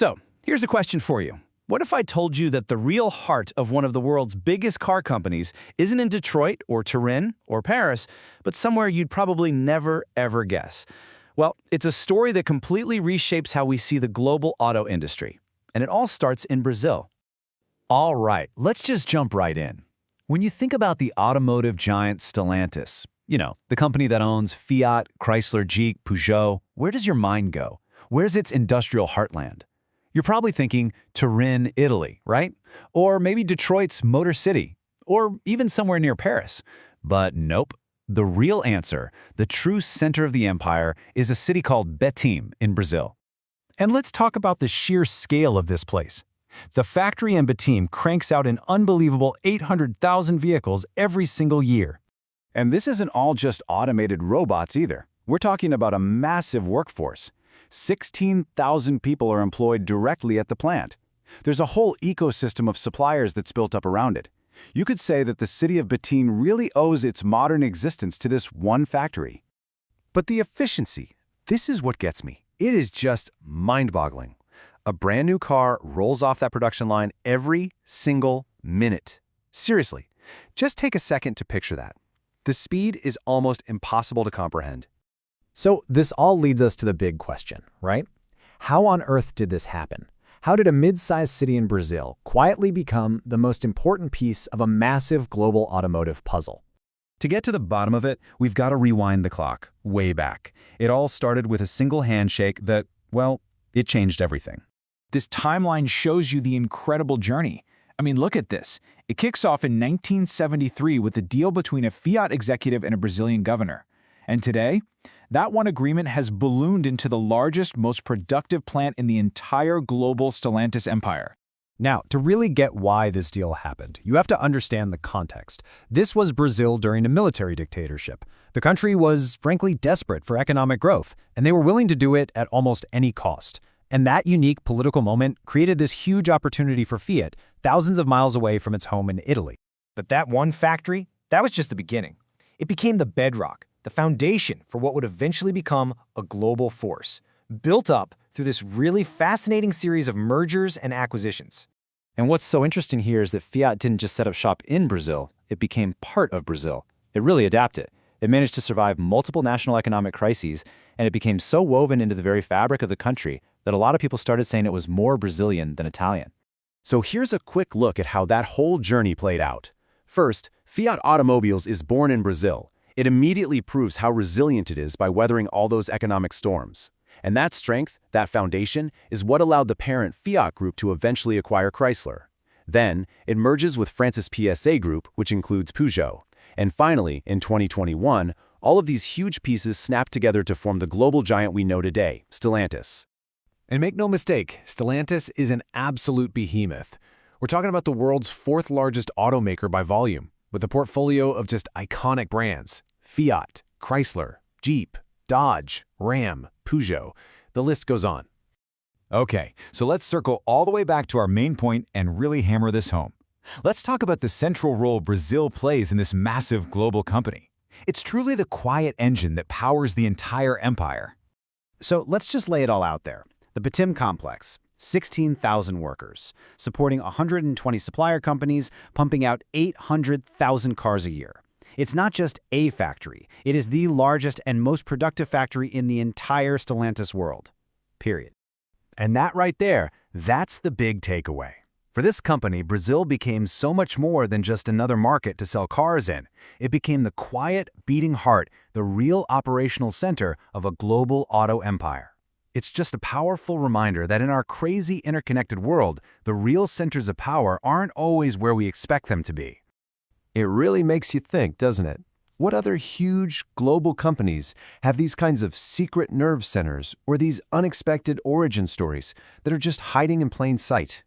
So, here's a question for you. What if I told you that the real heart of one of the world's biggest car companies isn't in Detroit or Turin or Paris, but somewhere you'd probably never, ever guess? Well, it's a story that completely reshapes how we see the global auto industry. And it all starts in Brazil. All right, let's just jump right in. When you think about the automotive giant Stellantis, the company that owns Fiat, Chrysler, Jeep, Peugeot, where does your mind go? Where's its industrial heartland? You're probably thinking Turin, Italy, right? Or maybe Detroit's Motor City, or even somewhere near Paris. But nope. The real answer, the true center of the empire, is a city called Betim in Brazil. And let's talk about the sheer scale of this place. The factory in Betim cranks out an unbelievable 800,000 vehicles every single year. And this isn't all just automated robots either. We're talking about a massive workforce. 16,000 people are employed directly at the plant. There's a whole ecosystem of suppliers that's built up around it. You could say that the city of Betim really owes its modern existence to this one factory. But the efficiency, this is what gets me. It is just mind-boggling. A brand new car rolls off that production line every single minute. Seriously, just take a second to picture that. The speed is almost impossible to comprehend. So this all leads us to the big question, right? How on earth did this happen? How did a mid-sized city in Brazil quietly become the most important piece of a massive global automotive puzzle? To get to the bottom of it, we've got to rewind the clock, way back. It all started with a single handshake that, well, it changed everything. This timeline shows you the incredible journey. I mean, look at this. It kicks off in 1973 with a deal between a Fiat executive and a Brazilian governor. And today, that one agreement has ballooned into the largest, most productive plant in the entire global Stellantis empire. Now, to really get why this deal happened, you have to understand the context. This was Brazil during a military dictatorship. The country was, frankly, desperate for economic growth, and they were willing to do it at almost any cost. And that unique political moment created this huge opportunity for Fiat, thousands of miles away from its home in Italy. But that one factory, that was just the beginning. It became the bedrock, the foundation for what would eventually become a global force, built up through this really fascinating series of mergers and acquisitions. And what's so interesting here is that Fiat didn't just set up shop in Brazil, it became part of Brazil. It really adapted. It managed to survive multiple national economic crises, and it became so woven into the very fabric of the country that a lot of people started saying it was more Brazilian than Italian. So here's a quick look at how that whole journey played out. First, Fiat Automobiles is born in Brazil. It immediately proves how resilient it is by weathering all those economic storms. And that strength, that foundation, is what allowed the parent Fiat Group to eventually acquire Chrysler. Then, it merges with France's PSA Group, which includes Peugeot. And finally, in 2021, all of these huge pieces snap together to form the global giant we know today, Stellantis. And make no mistake, Stellantis is an absolute behemoth. We're talking about the world's fourth largest automaker by volume, with a portfolio of just iconic brands: Fiat, Chrysler, Jeep, Dodge, Ram, Peugeot. The list goes on. Okay, so let's circle all the way back to our main point and really hammer this home. Let's talk about the central role Brazil plays in this massive global company. It's truly the quiet engine that powers the entire empire. So let's just lay it all out there. The Betim complex, 16,000 workers, supporting 120 supplier companies, pumping out 800,000 cars a year. It's not just a factory. It is the largest and most productive factory in the entire Stellantis world. Period. And that right there, that's the big takeaway. For this company, Brazil became so much more than just another market to sell cars in. It became the quiet, beating heart, the real operational center of a global auto empire. It's just a powerful reminder that in our crazy interconnected world, the real centers of power aren't always where we expect them to be. It really makes you think, doesn't it? What other huge global companies have these kinds of secret nerve centers or these unexpected origin stories that are just hiding in plain sight?